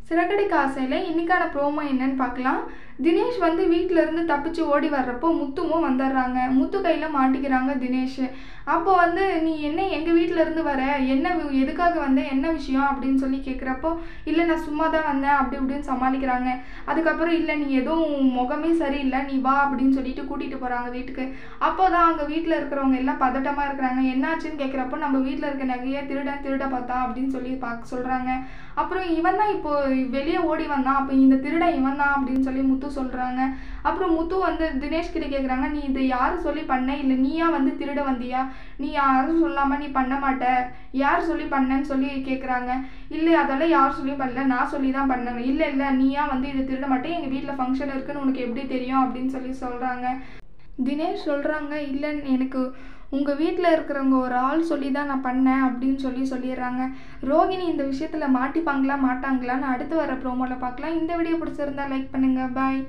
சிறகடிக்க ஆசையில் இன்னைக்கான ப்ரோமோ என்னன்னு பார்க்கலாம். தினேஷ் வந்து வீட்டில இருந்து தப்பிச்சு ஓடி வர்றப்போ முத்துவும் வந்துடுறாங்க. முத்து கையில் மாட்டிக்கிறாங்க தினேஷ். அப்போ வந்து நீ என்ன எங்கள் வீட்டில் இருந்து வர, என்ன எதுக்காக வந்த, என்ன விஷயம் அப்படின்னு சொல்லி கேட்குறப்போ, இல்லை நான் சும்மா தான் வந்தேன் அப்படி இப்படின்னு சமாளிக்கிறாங்க. அதுக்கப்புறம் இல்லை நீ எதுவும் முகமே சரியில்லை, நீ வா அப்படின்னு சொல்லிட்டு கூட்டிகிட்டு போகிறாங்க வீட்டுக்கு. அப்போ தான் அங்கே வீட்டில் இருக்கிறவங்க எல்லாம் பதட்டமாக இருக்கிறாங்க. என்னாச்சுன்னு கேட்குறப்போ நம்ம வீட்டில் இருக்க நகையை திருட பார்த்தா அப்படின்னு சொல்லி சொல்கிறாங்க. அப்புறம் இவன் தான் இப்போ வெளியே ஓடி வந்தான், அப்போ இந்த திருடன் இவன் தான் அப்படின்னு சொல்லி முத்து சொல்கிறாங்க. அப்புறம் முத்து வந்து தினேஷ் கிட்ட கேட்குறாங்க, நீ இதை யார் சொல்லி பண்ண, இல்லை நீயா வந்து திருட வந்தியா, நீ யாரும் சொல்லாமல் நீ பண்ண மாட்ட, யார் சொல்லி பண்ணேன்னு சொல்லி கேட்குறாங்க. இல்லை அதெல்லாம் யார் சொல்லி பண்ணல, நான் சொல்லி தான் பண்ணேன். இல்லை நீயா வந்து இதை திருட மாட்டேன், எங்கள் வீட்டில் ஃபங்க்ஷன் இருக்குன்னு உனக்கு எப்படி தெரியும் அப்படின்னு சொல்லி சொல்கிறாங்க. தினேஷ் சொல்கிறாங்க, இல்லை எனக்கு உங்கள் வீட்டில் இருக்கிறவங்க ஒரு ஆள் சொல்லி தான் நான் பண்ணேன் அப்படின்னு சொல்லிடுறாங்க. ரோகிணி இந்த விஷயத்தில் மாட்டாங்களான்னு அடுத்து வர ப்ரோமோவில் பார்க்கலாம். இந்த வீடியோ பிடிச்சிருந்தா லைக் பண்ணுங்கள். பாய்.